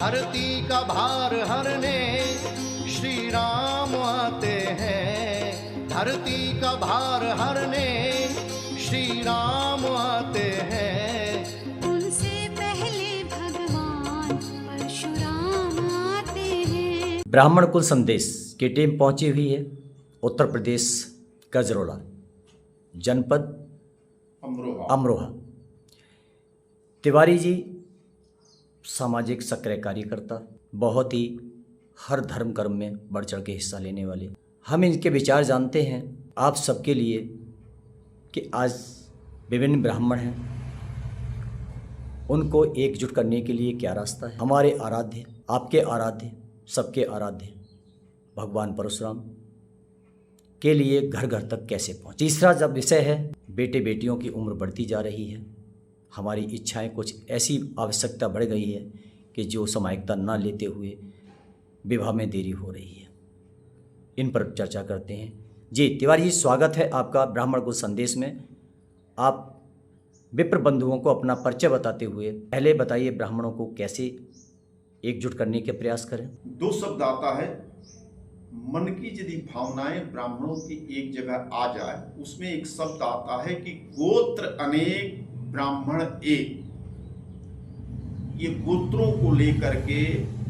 धरती का भार हरने श्री राम आते हैं। धरती का भार हरने श्री राम आते हैं। उनसे पहले भगवान परशुराम आते हैं। ब्राह्मण कुल संदेश की टीम पहुंची हुई है उत्तर प्रदेश गजरोला जनपद अमरोहा। तिवारी जी सामाजिक सक्रिय कार्यकर्ता, बहुत ही हर धर्म कर्म में बढ़ चढ़ के हिस्सा लेने वाले। हम इनके विचार जानते हैं आप सबके लिए कि आज विभिन्न ब्राह्मण हैं, उनको एकजुट करने के लिए क्या रास्ता है। हमारे आराध्य, आपके आराध्य, सबके आराध्य भगवान परशुराम के लिए घर घर तक कैसे पहुँचे। तीसरा जब विषय है बेटे बेटियों की उम्र बढ़ती जा रही है, हमारी इच्छाएं कुछ ऐसी आवश्यकता बढ़ गई है कि जो सामायिकता ना लेते हुए विवाह में देरी हो रही है। इन पर चर्चा करते हैं। जी तिवारी जी, स्वागत है आपका ब्राह्मण कुल संदेश में। आप विप्र बंधुओं को अपना परिचय बताते हुए पहले बताइए ब्राह्मणों को कैसे एकजुट करने के प्रयास करें। दो शब्द आता है, मन की यदि भावनाएं ब्राह्मणों की एक जगह आ जाए, उसमें एक शब्द आता है कि गोत्र अनेक ब्राह्मण एक। ये गोत्रों को लेकर के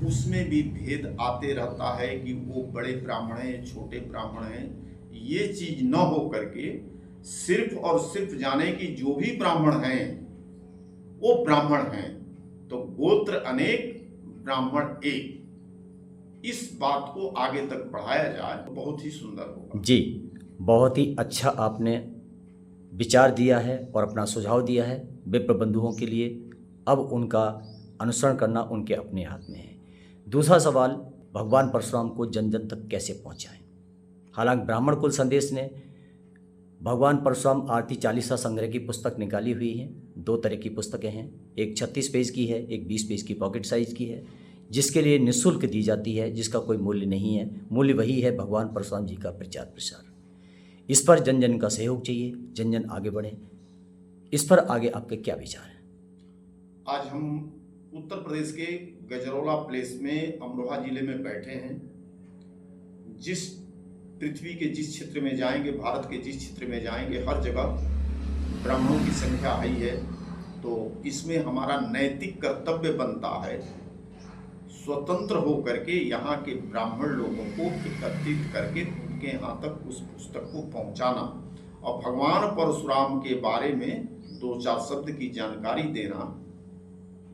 उसमें भी भेद आते रहता है कि वो बड़े ब्राह्मण हैं, छोटे ब्राह्मण हैं। ये चीज न हो करके सिर्फ और सिर्फ जाने कि जो भी ब्राह्मण हैं वो ब्राह्मण हैं, तो गोत्र अनेक ब्राह्मण एक, इस बात को आगे तक बढ़ाया जाए तो बहुत ही सुंदर होगा। जी बहुत ही अच्छा आपने विचार दिया है और अपना सुझाव दिया है विप्र बंधुओं के लिए। अब उनका अनुसरण करना उनके अपने हाथ में है। दूसरा सवाल, भगवान परशुराम को जन जन तक कैसे पहुंचाएं। हालांकि ब्राह्मण कुल संदेश ने भगवान परशुराम आरती चालीसा संग्रह की पुस्तक निकाली हुई है। दो तरह की पुस्तकें हैं, एक 36 पेज की है, एक 20 पेज की पॉकेट साइज की है, जिसके लिए निःशुल्क दी जाती है, जिसका कोई मूल्य नहीं है। मूल्य वही है भगवान परशुराम जी का प्रचार प्रसार। इस पर जन जन का सहयोग चाहिए, जन जन आगे बढ़े। इस पर आगे आपके क्या विचार हैं। आज हम उत्तर प्रदेश के गजरोला प्लेस में अमरोहा जिले में बैठे हैं। जिस पृथ्वी के जिस क्षेत्र में जाएंगे, भारत के जिस क्षेत्र में जाएंगे, हर जगह ब्राह्मणों की संख्या आई है। तो इसमें हमारा नैतिक कर्तव्य बनता है स्वतंत्र होकर के यहाँ के ब्राह्मण लोगों को एकत्रित करके उनके यहाँ तक उस पुस्तक को पहुँचाना और भगवान परशुराम के बारे में दो चार शब्द की जानकारी देना,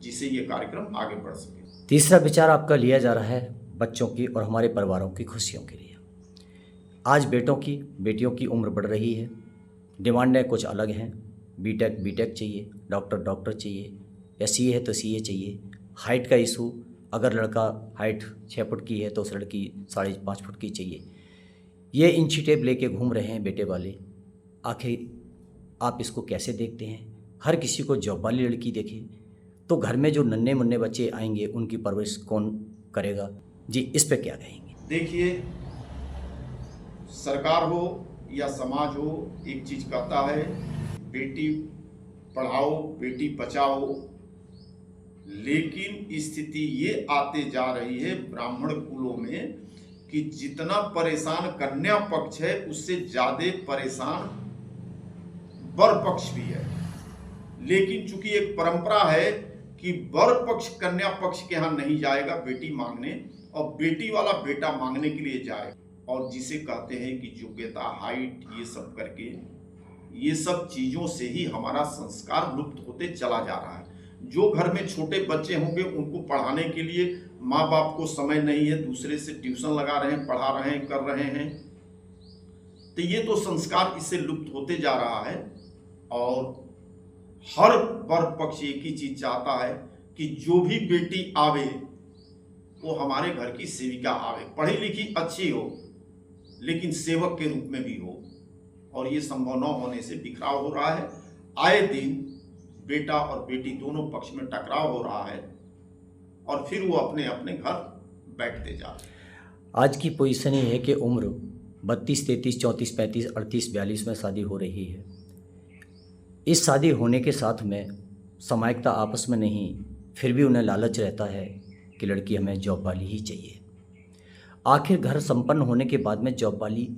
जिससे ये कार्यक्रम आगे बढ़ सके। तीसरा विचार आपका लिया जा रहा है बच्चों की और हमारे परिवारों की खुशियों के लिए। आज बेटों की बेटियों की उम्र बढ़ रही है, डिमांडें कुछ अलग हैं। बीटेक चाहिए, डॉक्टर चाहिए, या सीए है तो सीए चाहिए। हाइट का इशू, अगर लड़का हाइट 6 फुट की है तो उस लड़की 5.5 फुट की चाहिए। ये इंची टेप लेके घूम रहे हैं बेटे वाले। आखिर आप इसको कैसे देखते हैं। हर किसी को जॉब वाली लड़की देखे तो घर में जो नन्हे मुन्ने बच्चे आएंगे उनकी परवरिश कौन करेगा। जी इस पे क्या कहेंगे। देखिए, सरकार हो या समाज हो, एक चीज कहता है बेटी पढ़ाओ बेटी बचाओ, लेकिन स्थिति ये आते जा रही है ब्राह्मण कुलों में कि जितना परेशान कन्या पक्ष है उससे ज्यादा परेशान वर पक्ष भी है। लेकिन चूंकि एक परंपरा है कि वर पक्ष कन्या पक्ष के यहाँ नहीं जाएगा बेटी मांगने, और बेटी वाला बेटा मांगने के लिए जाए, और जिसे कहते हैं कि योग्यता, हाइट, ये सब करके ये सब चीजों से ही हमारा संस्कार लुप्त होते चला जा रहा है। जो घर में छोटे बच्चे होंगे उनको पढ़ाने के लिए माँ बाप को समय नहीं है, दूसरे से ट्यूशन लगा रहे हैं, पढ़ा रहे हैं, कर रहे हैं। तो ये तो संस्कार इससे लुप्त होते जा रहा है। और हर वर्ग पक्ष एक ही चीज चाहता है कि जो भी बेटी आवे वो हमारे घर की सेविका आवे, पढ़ी लिखी अच्छी हो लेकिन सेवक के रूप में भी हो। और ये संभव न होने से बिखराव हो रहा है। आए दिन बेटा और बेटी दोनों पक्ष में टकराव हो रहा है और फिर वो अपने अपने घर बैठते जा रहे हैं। आज की पोजीशन ये है कि उम्र 32, 33, 34, 35, 38, 42 में शादी हो रही है। इस शादी होने के साथ में सामायिकता आपस में नहीं, फिर भी उन्हें लालच रहता है कि लड़की हमें जॉब वाली ही चाहिए। आखिर घर संपन्न होने के बाद में जॉब वाली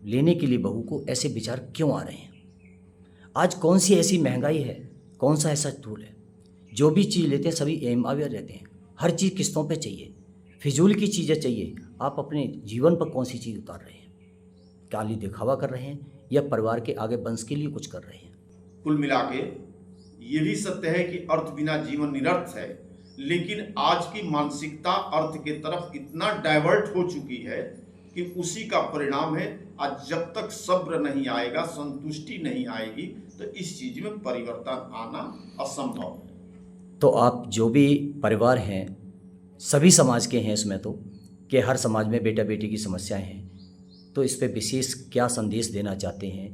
लेने के लिए बहू को ऐसे विचार क्यों आ रहे हैं? आज कौन सी ऐसी महंगाई है, कौन सा ऐसा टूल है, जो भी चीज़ लेते हैं सभी ईएमआई रहते हैं, हर चीज़ किस्तों पे चाहिए, फिजूल की चीज़ें चाहिए। आप अपने जीवन पर कौन सी चीज़ उतार रहे हैं? खाली दिखावा कर रहे हैं या परिवार के आगे वंश के लिए कुछ कर रहे हैं? कुल मिला के ये भी सत्य है कि अर्थ बिना जीवन निरर्थ है, लेकिन आज की मानसिकता अर्थ के तरफ इतना डाइवर्ट हो चुकी है कि उसी का परिणाम है। आज जब तक सब्र नहीं आएगा, संतुष्टि नहीं आएगी, तो इस चीज में परिवर्तन आना असंभव है। तो आप जो भी परिवार हैं, सभी समाज के हैं इसमें, तो कि हर समाज में बेटा बेटी की समस्याएं हैं, तो इस पे विशेष क्या संदेश देना चाहते हैं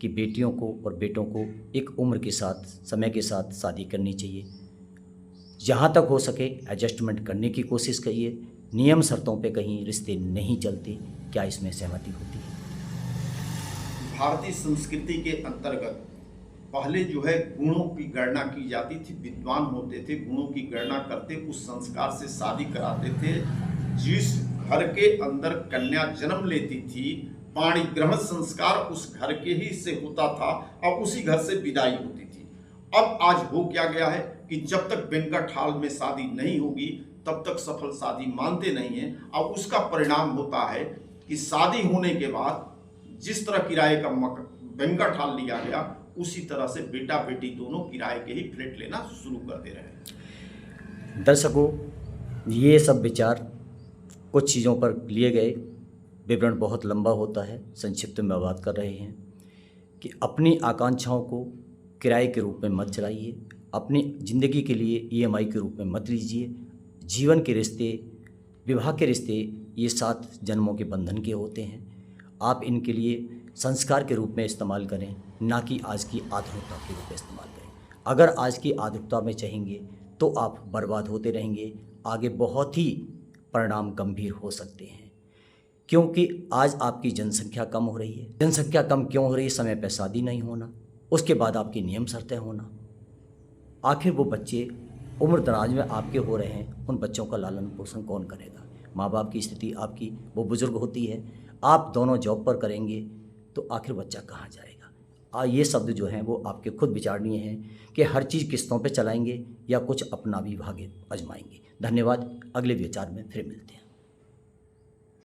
कि बेटियों को और बेटों को एक उम्र के साथ, समय के साथ शादी करनी चाहिए, जहाँ तक हो सके एडजस्टमेंट करने की कोशिश करिए, नियम शर्तों पे कहीं रिश्ते नहीं चलते, क्या इसमें सहमति होती है? भारतीय संस्कृति के अंतर्गत पहले जो है गुणों की गणना की जाती थी, विद्वान होते थे, गुणों की गणना करते, उस संस्कार से शादी कराते थे। जिस घर के अंदर कन्या जन्म लेती थी, पाणी ग्रहण संस्कार उस घर के ही से होता था और उसी घर से विदाई होती थी। अब आज हो क्या गया है कि जब तक बेनका ठाल में शादी नहीं होगी तब तक सफल शादी मानते नहीं है, और उसका परिणाम होता है कि शादी होने के बाद जिस तरह किराए का बेनका ठाल लिया गया, उसी तरह से बेटा बेटी दोनों किराए के ही फ्लैट लेना शुरू कर दे रहे हैं। दर्शकों, ये सब विचार कुछ चीज़ों पर लिए गए, विवरण बहुत लंबा होता है, संक्षिप्त में बात कर रहे हैं कि अपनी आकांक्षाओं को किराए के रूप में मत चलाइए, अपनी ज़िंदगी के लिए ईएमआई के रूप में मत लीजिए। जीवन के रिश्ते, विवाह के रिश्ते, ये 7 जन्मों के बंधन के होते हैं। आप इनके लिए संस्कार के रूप में इस्तेमाल करें, ना कि आज की आधुनिकता के रूप में इस्तेमाल करें। अगर आज की आधुनिकता में चाहेंगे तो आप बर्बाद होते रहेंगे, आगे बहुत ही परिणाम गंभीर हो सकते हैं, क्योंकि आज आपकी जनसंख्या कम हो रही है। जनसंख्या कम क्यों हो रही है? समय पर शादी नहीं होना, उसके बाद आपकी नियम शर्तें होना, आखिर वो बच्चे उम्र दराज में आपके हो रहे हैं, उन बच्चों का लालन पोषण कौन करेगा? माँ बाप की स्थिति आपकी वो बुजुर्ग होती है, आप दोनों जॉब पर करेंगे तो आखिर बच्चा कहाँ जाएगा? ये शब्द जो हैं वो आपके खुद विचारणीय हैं कि हर चीज़ किस्तों पे चलाएंगे या कुछ अपना भी भाग्य आजमाएंगे। धन्यवाद, अगले विचार में फिर मिलते हैं।